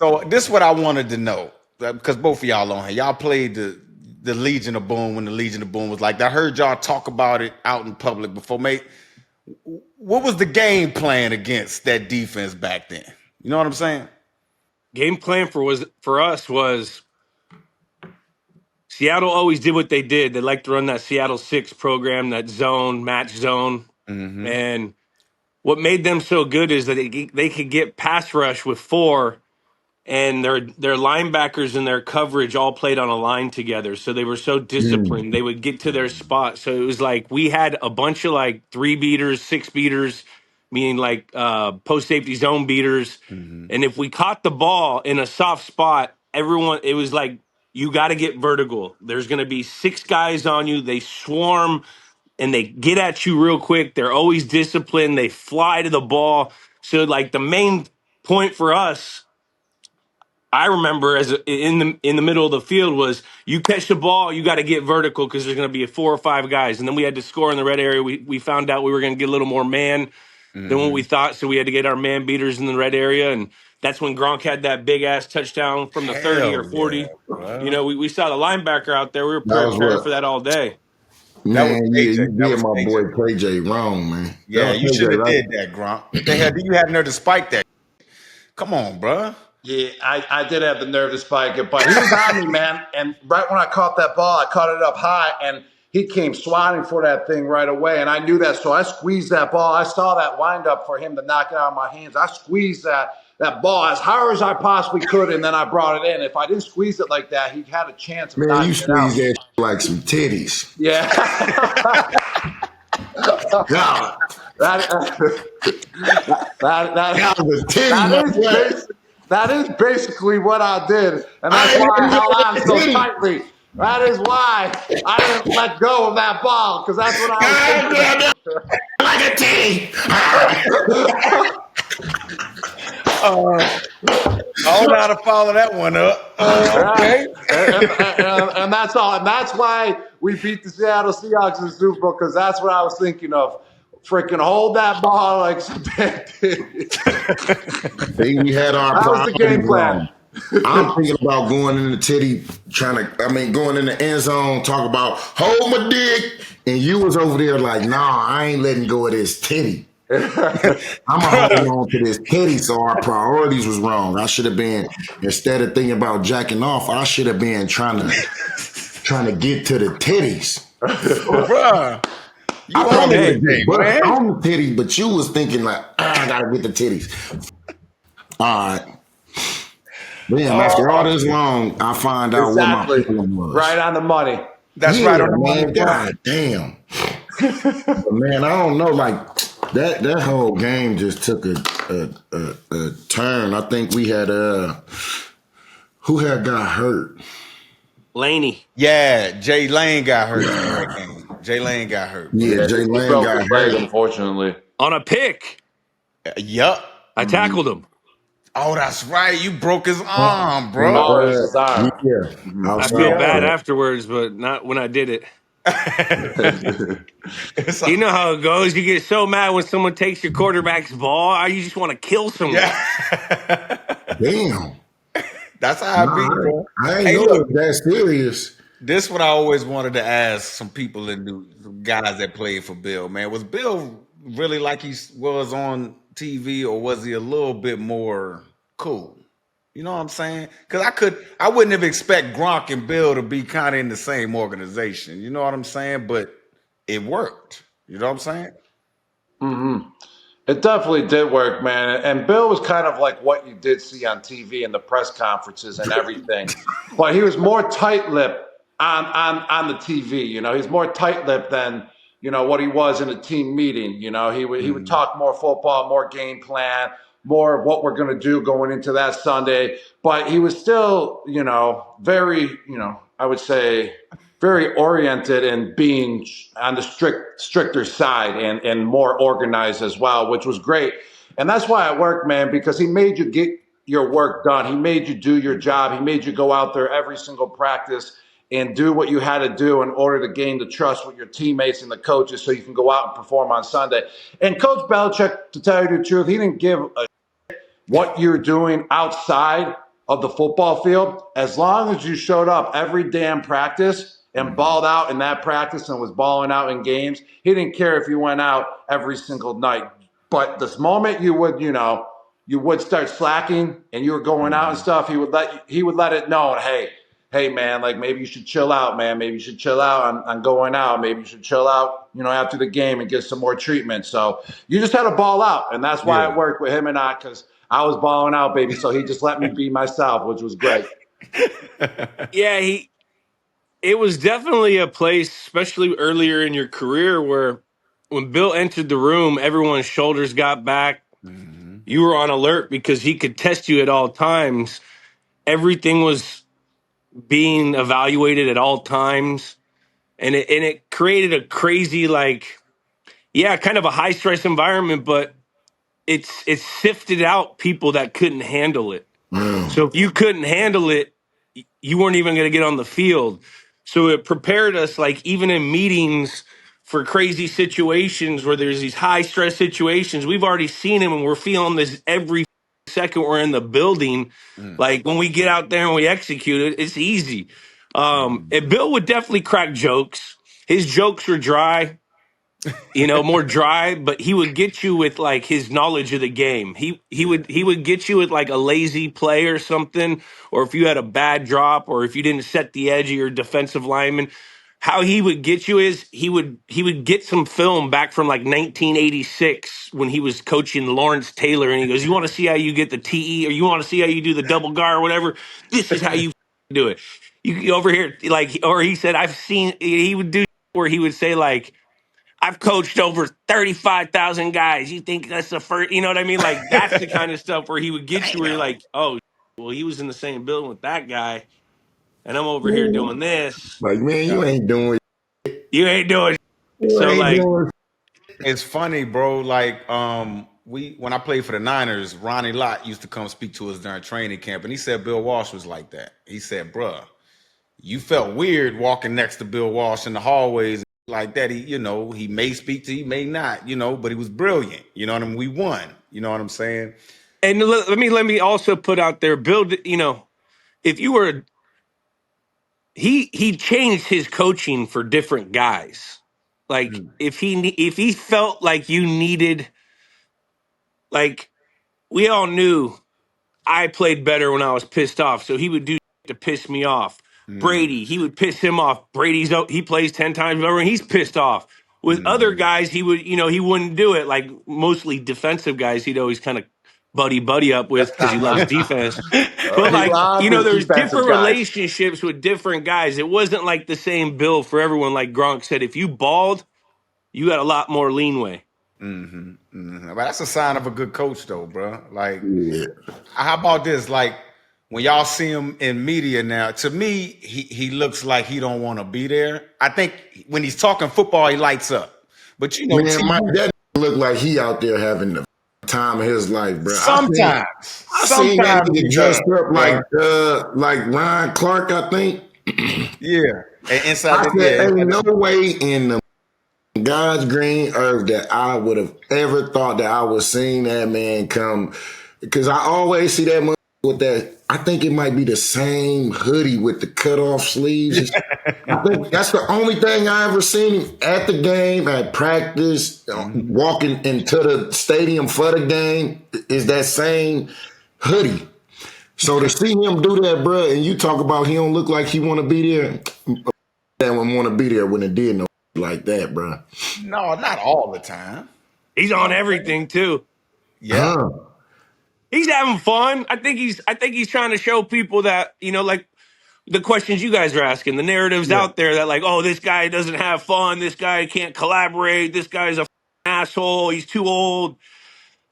So this is what I wanted to know because both of y'all on here, y'all played the Legion of Boom when the Legion of Boom was like. I heard y'all talk about it out in public before. Mate, what was the game plan against that defense back then? You know what I'm saying? Game plan for us was Seattle always did what they did. They liked to run that Seattle 6 program, that zone, match zone. Mm-hmm. And what made them so good is that they could get pass rush with 4, and their linebackers and their coverage all played on a line together. So they were so Mm. disciplined. They would get to their spot. So it was like we had a bunch of like 3 beaters, 6 beaters, meaning like post safety zone beaters. Mm-hmm. And if we caught the ball in a soft spot, it was like, you got to get vertical. There's going to be 6 guys on you. They swarm and they get at you real quick. They're always disciplined. They fly to the ball. So like the main point for us, I remember in the middle of the field was you catch the ball, you got to get vertical because there's going to be 4 or 5 guys, and then we had to score in the red area. We found out we were going to get a little more man than what we Mm-hmm. thought, so we had to get our man beaters in the red area, and that's when Gronk had that big ass touchdown from the 30 or Hell yeah, 40. You bro. know, we saw the linebacker out there. We were That was preparing for what, that all day. That was man. KJ. You That did was my KJ. boy KJ wrong, man. That Yeah, was you KJ, should have right? did that, Gronk. What the hell? You had nerve to spike that. Come on, bro. Yeah, I did have the nerve to spike it, but he was on me, man. And right when I caught that ball, I caught it up high, and he came swatting for that thing right away. And I knew that, so I squeezed that ball. I saw that windup for him to knock it out of my hands. I squeezed that ball as hard as I possibly could, and then I brought it in. If I didn't squeeze it like that, he had a chance of Man, you knocking it out. squeeze that like some titties. Yeah. God, that, that was a titty, that my is boy. that is basically what I did, and that's I ain't why I even held know on that so titty. tightly. That is why I didn't let go of that ball, because that's what I was God thinking. damn it, like a titty. I don't know how to follow that one up. Okay. And that's all. And that's why we beat the Seattle Seahawks in the Super Bowl, because that's what I was thinking of. Freaking hold that ball like some bad titties. See, we had our That was the game priorities plan. wrong. I'm thinking about going in the titty, going in the end zone, talk about hold my dick, and you was over there like, nah, I ain't letting go of this titty. I'm gonna hold on to this titty, so our priorities was wrong. I should have been, instead of thinking about jacking off, I should have been trying to get to the titties. Bruh, you I on probably would it have today, just bust man. on the titty, but you was thinking like, I gotta get the titties. All right. Damn, after all this long, I find out what my Exactly. problem Right was. on the money. That's Yeah, right on the money, man. bro. God damn. But man, I don't know. Like that whole game just took a turn. I think we had who had got hurt. Laney. Yeah, Jay Lane got hurt in that game. Jay Lane got hurt, bro. Yeah, Yeah, Jay he Lane broke got his leg, hurt. unfortunately. On a pick. Yup. I tackled him. Oh, that's right. You broke his Uh, arm, bro. Oh, it was his arm. yeah, I outside feel the bad Yeah. cut. afterwards, but not when I did it. It's You know how it goes. You get so mad when someone takes your quarterback's ball. You just want to kill someone. yeah. Damn. That's how I Nah, be, bro. I ain't Hey, know look, it was that serious. this what I always wanted to ask some people in the guys that played for Bill, man. Was Bill really like he was on TV, or was he a little bit more cool? You know what I'm saying? Because I wouldn't have expect Gronk and Bill to be kind of in the same organization. You know what I'm saying? But it worked. You know what I'm saying? It definitely did work, man. And Bill was kind of like what you did see on TV and the press conferences and everything. But he was more tight-lipped on the TV. You know, he's more tight-lipped than, what he was in a team meeting. He would Mhm. talk more football, more game plan, more of what we're going to do going into that Sunday. But he was still, very, I would say, very oriented in being on the stricter side and more organized as well, which was great. And that's why it worked, man, because he made you get your work done. He made you do your job. He made you go out there every single practice and do what you had to do in order to gain the trust with your teammates and the coaches so you can go out and perform on Sunday. And Coach Belichick, to tell you the truth, he didn't give a what you're doing outside of the football field, as long as you showed up every damn practice and Mhm. balled out in that practice and was balling out in games, he didn't care if you went out every single night. But this moment you would, you would start slacking and you were going out and Mhm. stuff, he would let it know, hey man, like maybe you should chill out, man. Maybe you should chill out on going out. Maybe you should chill out, after the game and get some more treatment. So you just had to ball out, and that's why Yeah. it worked with him and I, because I was balling out, baby. So he just let me be myself, which was great. Yeah, it was definitely a place, especially earlier in your career, where when Bill entered the room, everyone's shoulders got back. Mhm. You were on alert because he could test you at all times. Everything was being evaluated at all times. And it created a crazy, like, yeah, kind of a high stress environment, but it sifted out people that couldn't handle it. Mm. So if you couldn't handle it, you weren't even going to get on the field. So it prepared us, like, even in meetings for crazy situations where there's these high stress situations. We've already seen them and we're feeling this every second we're in the building. Mm. Like when we get out there and we execute it, it's easy. And Mhm. Bill would definitely crack jokes. His jokes were dry, more dry, but he would get you with like his knowledge of the game. Yeah. He would get you with like a lazy play or something, or if you had a bad drop, or if you didn't set the edge of your defensive lineman. How he would get you is he would get some film back from like 1986 when he was coaching Lawrence Taylor, and he goes, "You want to see how you get the TE, or you want to see how you do the double guard, or whatever? This is how you do it." You over here, like, or he said, "I've seen." He would do where he would say like, I've coached over 35,000 guys. You think that's the first, you know what I mean? Like, that's the kind of stuff where he would get you where you're Damn. like, oh, well, he was in the same building with that guy, and I'm over here Man, doing this. like, man, Yeah. you ain't doing You ain't doing shit. you So, ain't like, doing It's funny, bro. Like, we when I played for the Niners, Ronnie Lott used to come speak to us during training camp, and he said Bill Walsh was like that. He said, "Bruh, you felt weird walking next to Bill Walsh in the hallways like that. He may speak to you, may not, but he was brilliant. You know what I mean? We won. You know what I'm saying? and let me also put out there, build, if you were, he changed his coaching for different guys. Like, Mm. if he felt like you needed, like, we all knew I played better when I was pissed off, so he would do to piss me off. Mm. Brady, he would piss him off. He plays 10 times over and he's pissed off. With other Mm. guys, he wouldn't do it. Like mostly defensive guys, he'd always kind of buddy up with because he loves defense. But He like, loved his there's defensive different guys. relationships with different guys. It wasn't like the same bill for everyone. Like Gronk said, if you balled, you got a lot more leanway. Hmm. Hmm. But that's a sign of a good coach, though, bro. Like, yeah. how about this? Like, when y'all see him in media now, to me, he looks like he don't want to be there. I think when he's talking football, he lights up. But Man, Mike, TV that look like he out there having the time of his life, bro. sometimes, I seen that sometimes he nigga does, dressed up bro. like Ryan Clark, I think. Yeah, and inside I the said, yeah, ain't inside no the, way in the God's green earth that I would have ever thought that I would seen that man come. Because I always see that with that. I think it might be the same hoodie with the cut off sleeves. I think that's the only thing I ever seen him at the game, at practice, Mhm. walking into the stadium for the game, is that same hoodie. So to see him do that, bro, and you talk about he don't look like he want to be there, that one want to be there when it did no like that, bro. No, not all the time. He's You know on what I'm saying? everything too. Yeah. Huh. He's having fun. I think he's trying to show people that, like the questions you guys are asking, the narratives Yeah. out there that like, oh, this guy doesn't have fun, this guy can't collaborate, this guy's a asshole, he's too old.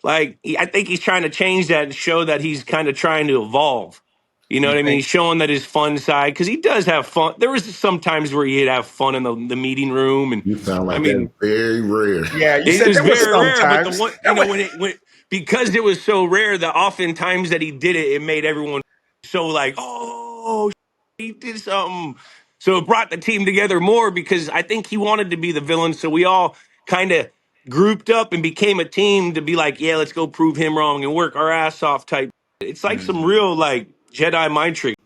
Like, I think he's trying to change that and show that he's kind of trying to evolve. You know You what I mean? think? He's showing that his fun side because he does have fun. There was some times where he'd have fun in the meeting room, and You sound I like that's mean, very rare. Yeah, you it said was there was very rare. But the sometimes. one, when because it was so rare, that oftentimes that he did it, it made everyone so like, oh, he did something. So it brought the team together more because I think he wanted to be the villain. So we all kind of grouped up and became a team to be like, yeah, let's go prove him wrong and work our ass off type. It's like some Mhm. real like Jedi mind trick.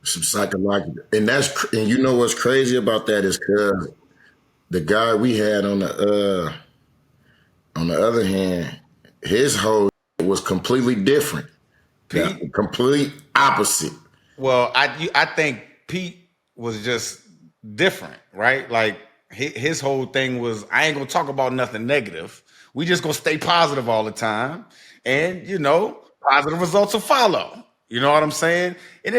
Some psychological, and you know what's crazy about that is because the guy we had on the other hand, his whole was completely different. Yeah, Pete. complete opposite. Well, I think Pete was just different, right? Like his whole thing was, I ain't gonna talk about nothing negative. We just gonna stay positive all the time, and positive results will follow. You know what I'm saying? And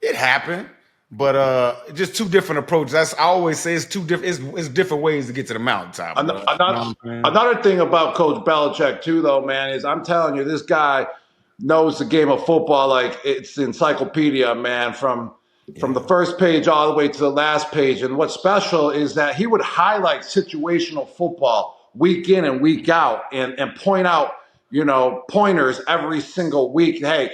it happened, but just two different approaches. I always say it's two different. It's different ways to get to the mountaintop, bro. You know what I'm saying? Another thing about Coach Belichick too, though, man, is I'm telling you, this guy knows the game of football like it's encyclopedia, man. From the first page all the way to the last page. And what's special is that he would highlight situational football week in and week out, and point out, pointers every single week. Hey,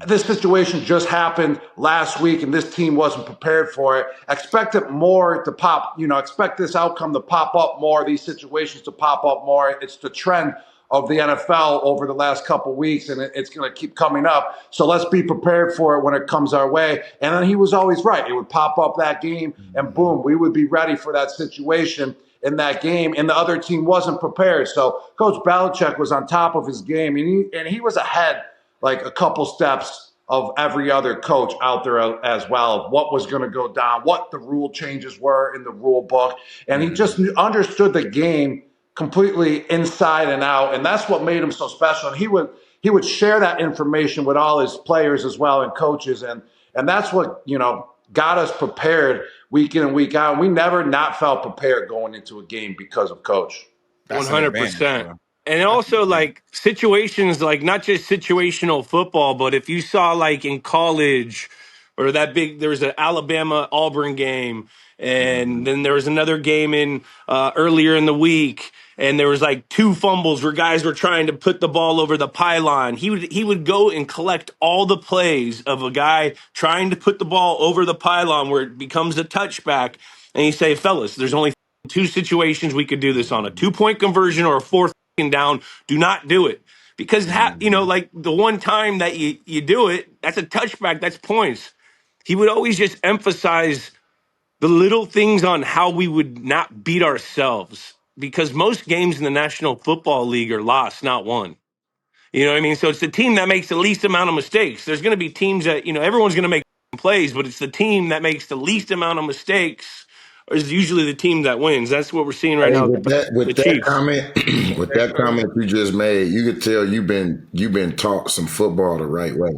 this situation just happened last week and this team wasn't prepared for it. Expect it more to pop, expect this outcome to pop up more, these situations to pop up more. It's the trend of the NFL over the last couple of weeks, and it's going to keep coming up. So let's be prepared for it when it comes our way. And then he was always right. It would pop up that game, and boom, we would be ready for that situation in that game, and the other team wasn't prepared. So Coach Belichick was on top of his game, and he was ahead like a couple steps of every other coach out there as well, of what was going to go down, what the rule changes were in the rule book. And he just understood the game completely inside and out. And that's what made him so special. And he would share that information with all his players as well and coaches. And that's what, got us prepared week in and week out. And we never not felt prepared going into a game because of Coach. That's an advantage, 100%. bro. And That's an also advantage. like situations, like not just situational football, but if you saw like in college or there was an Alabama Auburn game, and then there was another game in earlier in the week, and there was like two fumbles where guys were trying to put the ball over the pylon. He would go and collect all the plays of a guy trying to put the ball over the pylon where it becomes a touchback, and he say, fellas, there's only two situations we could do this on: a 2-point conversion or a fourth down. Do not do it, because like the one time that you do it, that's a touchback, that's points. He would always just emphasize the little things on how we would not beat ourselves, because most games in the National Football League are lost, not won. You know what I mean? So it's the team that makes the least amount of mistakes. There's going to be teams that, everyone's going to make plays, but it's the team that makes the least amount of mistakes is usually the team that wins. That's what we're seeing right Hey, now with with that the with that Chiefs. comment, with that comment you just made, you could tell you've been taught some football the right way.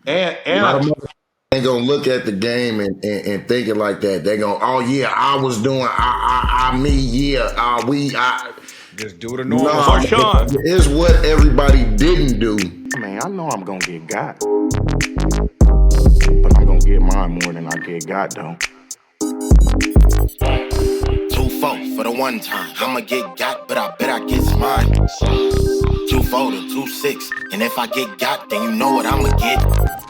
And A lot of and motherfuckers ain't gonna look at the game and think it like that. They gonna, oh yeah, I was doing, I me, yeah, we, I. Just do it a normal No, way. Marshawn. it's what everybody didn't do. Man, I know I'm gonna get got, but I'm gonna get mine more than I get got, though. 2-4 for the one time. I'ma get got, but I bet I get mine. 2-4 to 2-6, and if I get got, then you know what I'ma get.